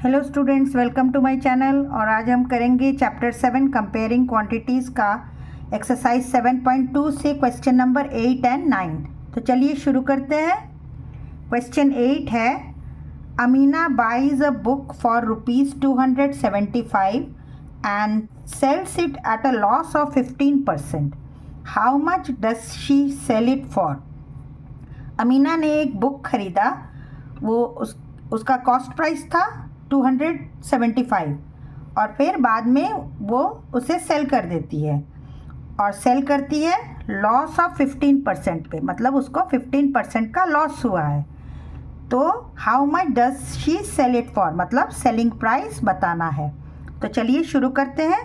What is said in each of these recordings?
Hello students, welcome to my channel. और आज हम करेंगे चैप्टर 7 कंपेयरिंग क्वांटिटीज़ का एक्सरसाइज 7.2 से क्वेश्चन नंबर 8 एंड 9। तो चलिए शुरू करते हैं। क्वेश्चन 8 है, Amina buys a book for ₹275 and sells it at a loss of 15%। How much does she sell it for? Amina ने एक बुक खरीदा, वो उसका कॉस्ट प्राइस था 275 और फिर बाद में वो उसे सेल कर देती है और सेल करती है लॉस ऑफ 15% पे, मतलब उसको 15% का लॉस हुआ है। तो how much does she sell it for, मतलब सेलिंग प्राइस बताना है। तो चलिए शुरू करते हैं।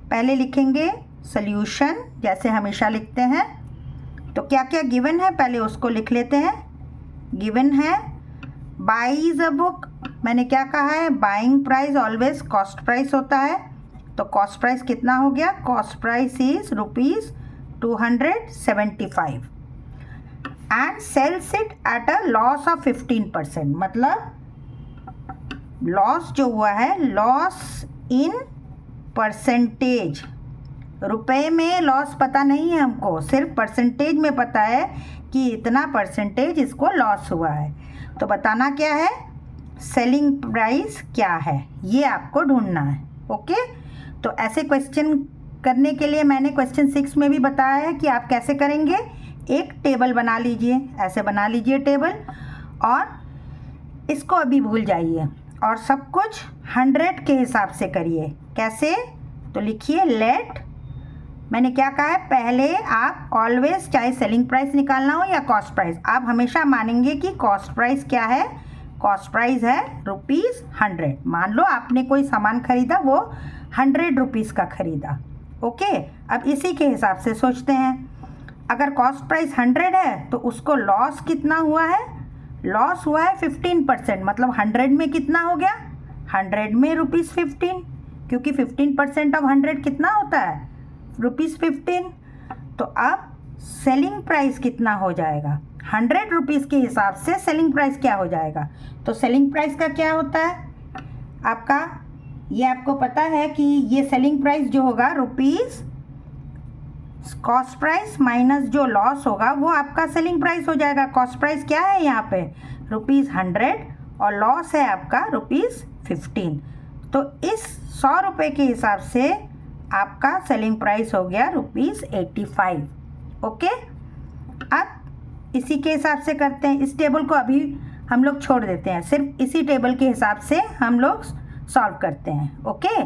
पहले लिखेंगे सॉल्यूशन, जैसे हमेशा लिखते हैं। तो क्या क्या गिवन है पहले उसको लिख लेते हैं। गिवन है बाइज अ बुक, मैंने क्या कहा है, buying price always cost price होता है। तो कॉस्ट प्राइस कितना हो गया? Cost price is ₹275 and sells it at a loss of 15%, मतलब लॉस जो हुआ है, लॉस इन परसेंटेज। रुपए में लॉस पता नहीं है हमको, सिर्फ परसेंटेज में पता है कि इतना परसेंटेज इसको लॉस हुआ है। तो बताना क्या है, सेलिंग प्राइस क्या है, ये आपको ढूंढना है। ओके, तो ऐसे क्वेश्चन करने के लिए मैंने क्वेश्चन 6 में भी बताया है कि आप कैसे करेंगे। एक टेबल बना लीजिए, ऐसे बना लीजिए टेबल, और इसको अभी भूल जाइए और सब कुछ 100 के हिसाब से करिए। कैसे? तो लिखिए लेट, मैंने क्या कहा है, पहले आप ऑलवेज, चाहे सेलिंग प्राइस निकालना हो या कॉस्ट प्राइस, आप हमेशा मानेंगे कि कॉस्ट प्राइस क्या है। कॉस्ट प्राइस है ₹100। मान लो आपने कोई सामान खरीदा, वो ₹100 का खरीदा। ओके, अब इसी के हिसाब से सोचते हैं। अगर कॉस्ट प्राइस 100 है तो उसको लॉस कितना हुआ है? लॉस हुआ है 15%, मतलब 100 में कितना हो गया? 100 में ₹15, क्योंकि 15% ऑफ 100 कितना होता है? ₹15। तो अब सेलिंग प्राइस कितना हो जाएगा? ₹100 के हिसाब से सेलिंग प्राइस क्या हो जाएगा? तो सेलिंग प्राइस का क्या होता है आपका, ये आपको पता है कि ये सेलिंग प्राइस जो होगा रुपीस, कॉस्ट प्राइस माइनस जो लॉस होगा वो आपका सेलिंग प्राइस हो जाएगा। कॉस्ट प्राइस क्या है यहाँ पे? ₹100 और लॉस है आपका ₹15। तो इस ₹100 के हिसाब से आपका सेलिंग प्राइस हो गया ₹85। ओके, अब इसी के हिसाब से करते हैं। इस टेबल को अभी हम लोग छोड़ देते हैं, सिर्फ इसी टेबल के हिसाब से हम लोग सॉल्व करते हैं। ओके,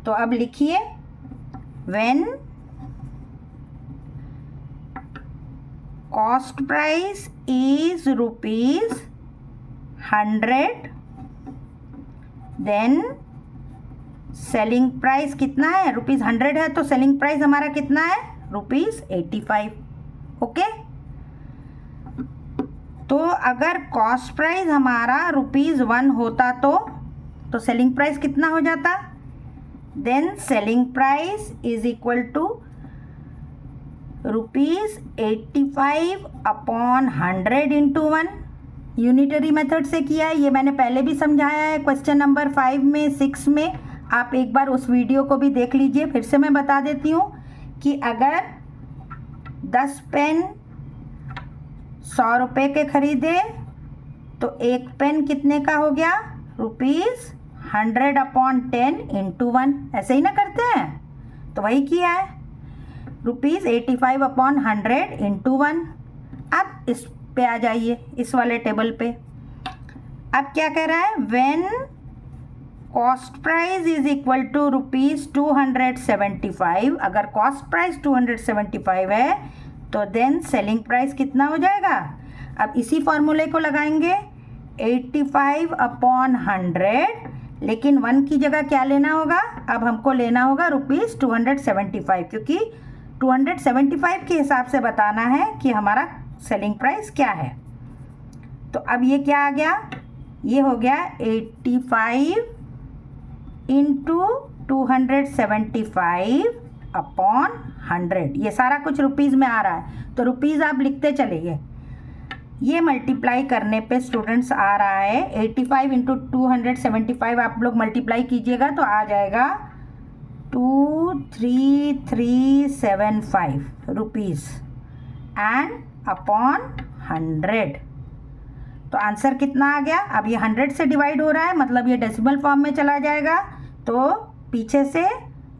तो अब लिखिए when cost price is ₹100 then selling price कितना है? ₹100 है तो सेलिंग प्राइस हमारा कितना है? ₹85। ओके, तो अगर कॉस्ट प्राइस हमारा ₹1 होता तो सेलिंग प्राइस कितना हो जाता? Then selling price is equal to ₹85/100 into 1। Unitary method से किया है, ये मैंने पहले भी समझाया है क्वेश्चन नंबर 5 में, 6 में। आप एक बार उस वीडियो को भी देख लीजिए। फिर से मैं बता देती हूँ कि अगर 10 पेन ₹100 के खरीदे तो एक पेन कितने का हो गया? ₹100/10 इंटू 1। ऐसे ही ना करते हैं, तो वही किया है, ₹85/100 इंटू 1। अब इस पे आ जाइए, इस वाले टेबल पे। अब क्या कह रहा है? When cost price is equal to ₹275, अगर कॉस्ट प्राइस 275 है तो देन सेलिंग प्राइस कितना हो जाएगा? अब इसी फॉर्मूले को लगाएंगे, 85/100, लेकिन 1 की जगह क्या लेना होगा? अब हमको लेना होगा ₹275, क्योंकि 275 के हिसाब से बताना है कि हमारा सेलिंग प्राइस क्या है। तो अब ये क्या आ गया? ये हो गया 85 इंटू 275/100। ये सारा कुछ रुपीज़ में आ रहा है, तो रुपीज़ आप लिखते चलिए। ये मल्टीप्लाई करने पे स्टूडेंट्स आ रहा है 85 इंटू 275, आप लोग मल्टीप्लाई कीजिएगा तो आ जाएगा 23375 रुपीज़ एंड अपॉन 100। तो आंसर कितना आ गया? अब ये 100 से डिवाइड हो रहा है, मतलब ये डेसिमल फॉर्म में चला जाएगा, तो पीछे से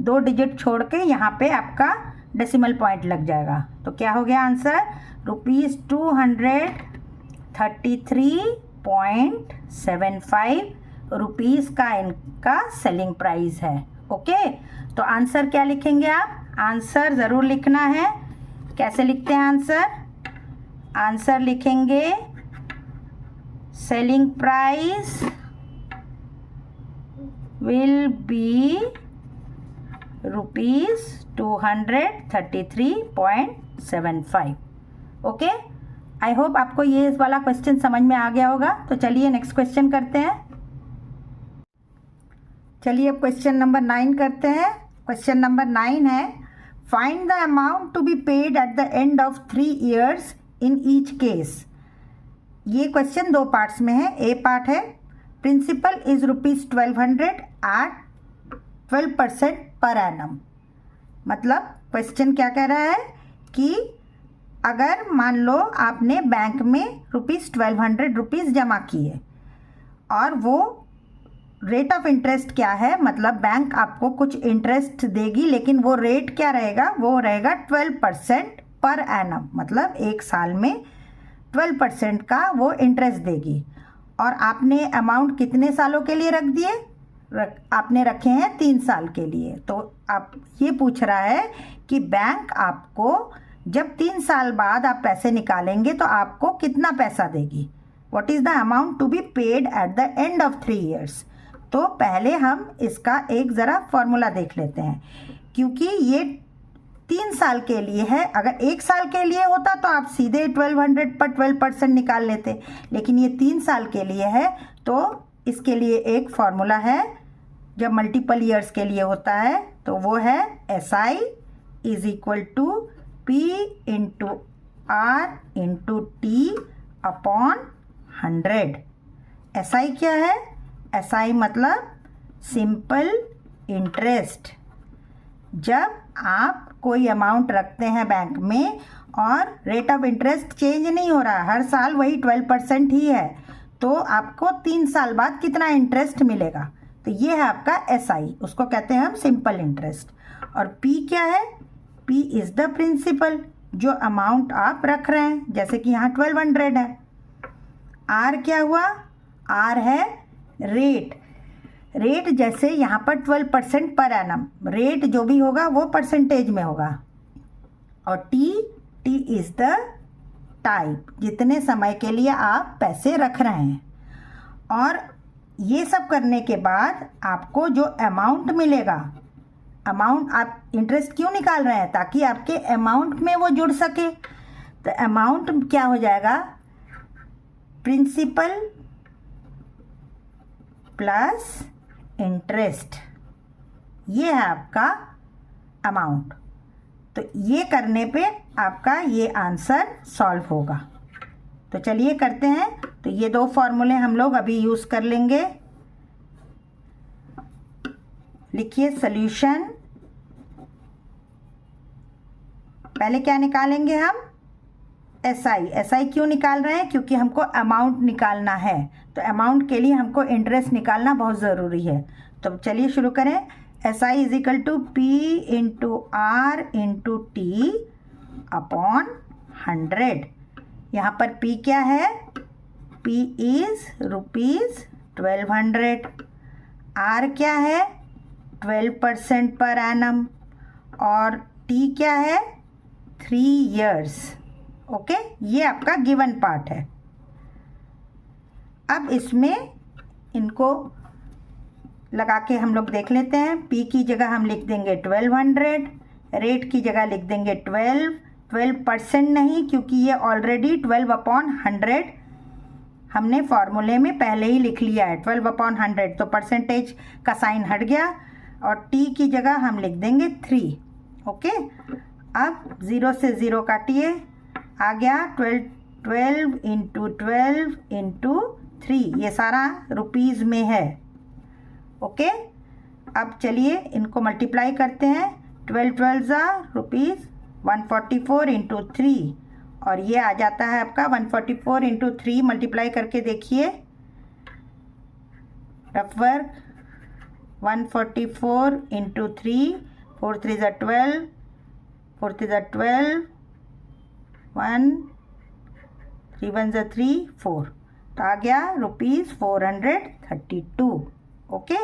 2 डिजिट छोड़ के यहाँ पे आपका डेसिमल पॉइंट लग जाएगा। तो क्या हो गया आंसर? ₹233.75 रुपीज़ का इनका सेलिंग प्राइस है। ओके, तो आंसर क्या लिखेंगे आप? आंसर ज़रूर लिखना है। कैसे लिखते हैं आंसर? आंसर लिखेंगे selling price will be ₹233.75। Okay, I hope आपको ये इस वाला क्वेश्चन समझ में आ गया होगा। तो चलिए नेक्स्ट क्वेश्चन करते हैं। चलिए अब क्वेश्चन नंबर 9 करते हैं। क्वेश्चन नंबर 9 है, find the amount to be paid at the end of 3 years in each case. ये क्वेश्चन 2 पार्ट्स में है। ए पार्ट है principal is ₹1200 at 12% per annum. मतलब क्वेश्चन क्या कह रहा है कि अगर मान लो आपने बैंक में ₹1200 जमा किए और वो रेट ऑफ इंटरेस्ट क्या है, मतलब बैंक आपको कुछ इंटरेस्ट देगी, लेकिन वो रेट क्या रहेगा? वो रहेगा 12% पर एनम, मतलब 1 साल में 12% का वो इंटरेस्ट देगी। और आपने अमाउंट कितने सालों के लिए रख दिए? आपने रखे हैं 3 साल के लिए। तो आप ये पूछ रहा है कि बैंक आपको जब 3 साल बाद आप पैसे निकालेंगे तो आपको कितना पैसा देगी? What is the amount to be paid at the end of 3 years। तो पहले हम इसका एक ज़रा फॉर्मूला देख लेते हैं, क्योंकि ये 3 साल के लिए है। अगर 1 साल के लिए होता तो आप सीधे 1200 पर 12% निकाल लेते, लेकिन ये 3 साल के लिए है। तो इसके लिए एक फॉर्मूला है, जब मल्टीपल ईयर्स के लिए होता है तो वो है SI is equal to P into R into T upon 100। SI क्या है? SI मतलब सिंपल इंटरेस्ट। जब आप कोई अमाउंट रखते हैं बैंक में और रेट ऑफ इंटरेस्ट चेंज नहीं हो रहा, हर साल वही 12% ही है, तो आपको 3 साल बाद कितना इंटरेस्ट मिलेगा? तो ये है आपका SI, उसको कहते हैं हम सिंपल इंटरेस्ट। और P क्या है? P इज़ द प्रिंसिपल, जो अमाउंट आप रख रहे हैं, जैसे कि यहाँ 1200 है। R क्या हुआ? R है रेट। रेट जैसे यहाँ पर 12% पर एनम, रेट जो भी होगा वो परसेंटेज में होगा। और T इज़ द टाइप, जितने समय के लिए आप पैसे रख रहे हैं। और ये सब करने के बाद आपको जो अमाउंट मिलेगा, अमाउंट आप इंटरेस्ट क्यों निकाल रहे हैं? ताकि आपके अमाउंट में वो जुड़ सके। तो अमाउंट क्या हो जाएगा? प्रिंसिपल प्लस इंटरेस्ट, ये है आपका अमाउंट। तो ये करने पे आपका ये आंसर सॉल्व होगा। तो चलिए करते हैं। तो ये 2 फॉर्मूले हम लोग अभी यूज़ कर लेंगे। लिखिए सॉल्यूशन। पहले क्या निकालेंगे हम? SI क्यों निकाल रहे हैं? क्योंकि हमको अमाउंट निकालना है, तो अमाउंट के लिए हमको इंटरेस्ट निकालना बहुत ज़रूरी है। तो चलिए शुरू करें। SI is equal to P into R into T upon 100। यहाँ पर P क्या है? P is ₹1200। R क्या है? 12% पर एनम। और T क्या है? 3 years। ओके, ये आपका गिवन पार्ट है। अब इसमें इनको लगा के हम लोग देख लेते हैं। P की जगह हम लिख देंगे 1200, रेट की जगह लिख देंगे 12% नहीं, क्योंकि ये ऑलरेडी 12/100 हमने फॉर्मूले में पहले ही लिख लिया है, 12/100, तो परसेंटेज का साइन हट गया। और T की जगह हम लिख देंगे 3। ओके, अब 0 से 0 काटिए, आ गया 12 12 इंटू 12 इंटू 3, ये सारा रुपीज़ में है। ओके, अब चलिए इनको मल्टीप्लाई करते हैं। 12 12 ज़ा रुपीज़ 144 इंटू 3, और ये आ जाता है आपका 144 इंटू 3। मल्टीप्लाई करके देखिए, रफ वर्क। 144 इंटू 3, 4 3 ज़ा 12, 4 3 ज़ा 12, 1 3 1 ज़ा 3 4, तो आ गया रुपीज़ 432। ओके,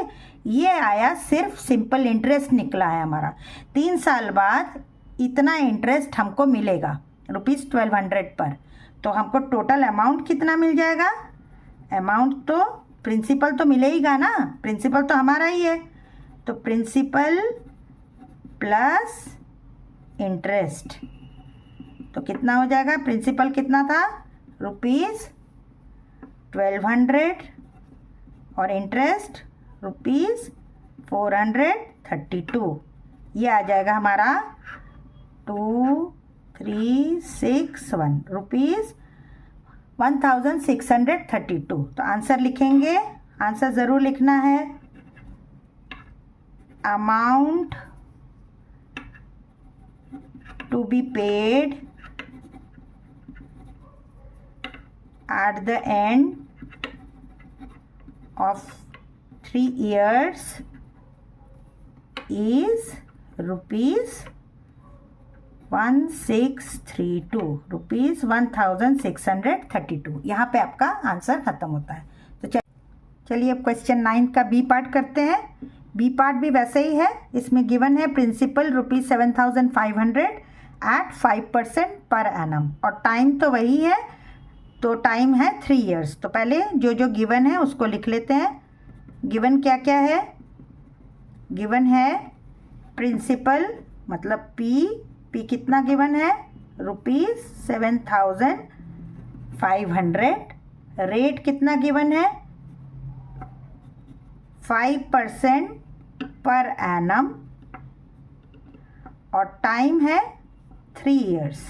ये आया, सिर्फ सिंपल इंटरेस्ट निकला है हमारा। 3 साल बाद इतना इंटरेस्ट हमको मिलेगा रुपीज़ 1200 पर। तो हमको टोटल अमाउंट कितना मिल जाएगा? अमाउंट तो प्रिंसिपल तो मिलेगा ना, प्रिंसिपल तो हमारा ही है, तो प्रिंसिपल प्लस इंटरेस्ट, तो कितना हो जाएगा? प्रिंसिपल कितना था? रुपीज़ 1200 और इंटरेस्ट रुपीज़ 432। ये आ जाएगा हमारा 2361 रुपीज़ 1632। तो आंसर लिखेंगे, आंसर ज़रूर लिखना है। Amount to be paid at the end of 3 years is rupees 1632, rupees 1632। यहाँ पे आपका आंसर ख़त्म होता है। तो चलिए अब क्वेश्चन 9 का बी पार्ट करते हैं। बी पार्ट भी वैसे ही है, इसमें गिवन है principal rupees 7500 eight 5% per annum, और टाइम तो वही है, तो टाइम है 3 इयर्स। तो पहले जो जो गिवन है उसको लिख लेते हैं। गिवन क्या क्या है? गिवन है प्रिंसिपल मतलब पी कितना गिवन है? रुपीज़ 7500। रेट कितना गिवन है? 5% पर एनम, और टाइम है 3 इयर्स।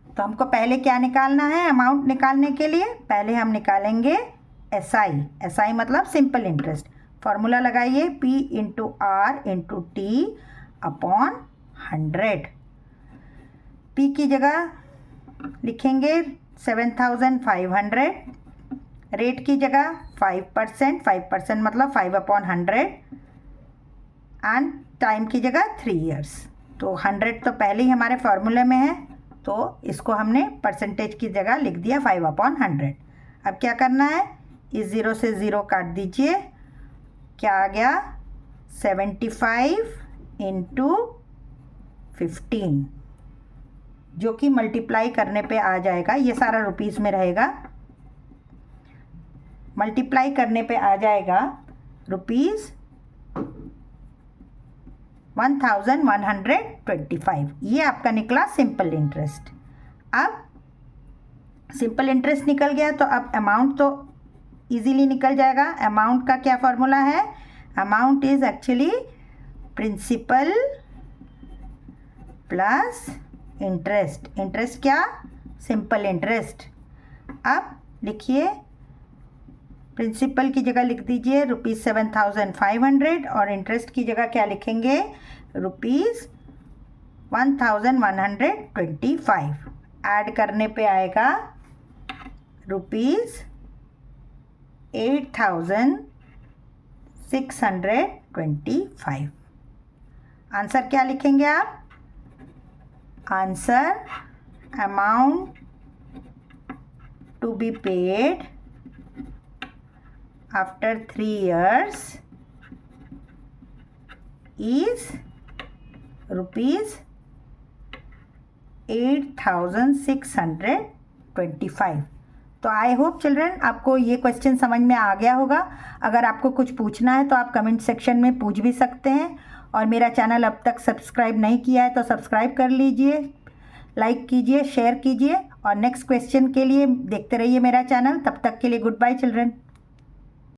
तो हमको पहले क्या निकालना है? अमाउंट निकालने के लिए पहले हम निकालेंगे एसआई। एसआई मतलब सिंपल इंटरेस्ट। फॉर्मूला लगाइए, P into R into T upon 100। P की जगह लिखेंगे 7500, रेट की जगह 5%, 5% मतलब 5/100, एंड टाइम की जगह 3 इयर्स। तो 100 तो पहले ही हमारे फॉर्मूले में है, तो इसको हमने परसेंटेज की जगह लिख दिया 5/100। अब क्या करना है? इस 0 से 0 काट दीजिए, क्या आ गया? 75 इंटू 15, जो कि मल्टीप्लाई करने पे आ जाएगा, ये सारा रुपीज़ में रहेगा, मल्टीप्लाई करने पे आ जाएगा रुपीज़ 1125। ये आपका निकला सिंपल इंटरेस्ट। अब सिंपल इंटरेस्ट निकल गया, तो अब अमाउंट तो इजीली निकल जाएगा। अमाउंट का क्या फॉर्मूला है? Amount is actually principal plus interest. Interest क्या? Simple interest. अब लिखिए, प्रिंसिपल की जगह लिख दीजिए रुपीज़ 7500, और इंटरेस्ट की जगह क्या लिखेंगे? रुपीज़ 1125। ऐड करने पे आएगा रुपीज़ 8625। आंसर क्या लिखेंगे आप? Answer amount to be paid after 3 years is rupees 8625। तो आई होप चिल्ड्रन आपको ये क्वेश्चन समझ में आ गया होगा। अगर आपको कुछ पूछना है तो आप कमेंट सेक्शन में पूछ भी सकते हैं, और मेरा चैनल अब तक सब्सक्राइब नहीं किया है तो सब्सक्राइब कर लीजिए, लाइक कीजिए, शेयर कीजिए, और नेक्स्ट क्वेश्चन के लिए देखते रहिए मेरा चैनल। तब तक के लिए गुड बाय चिल्ड्रन।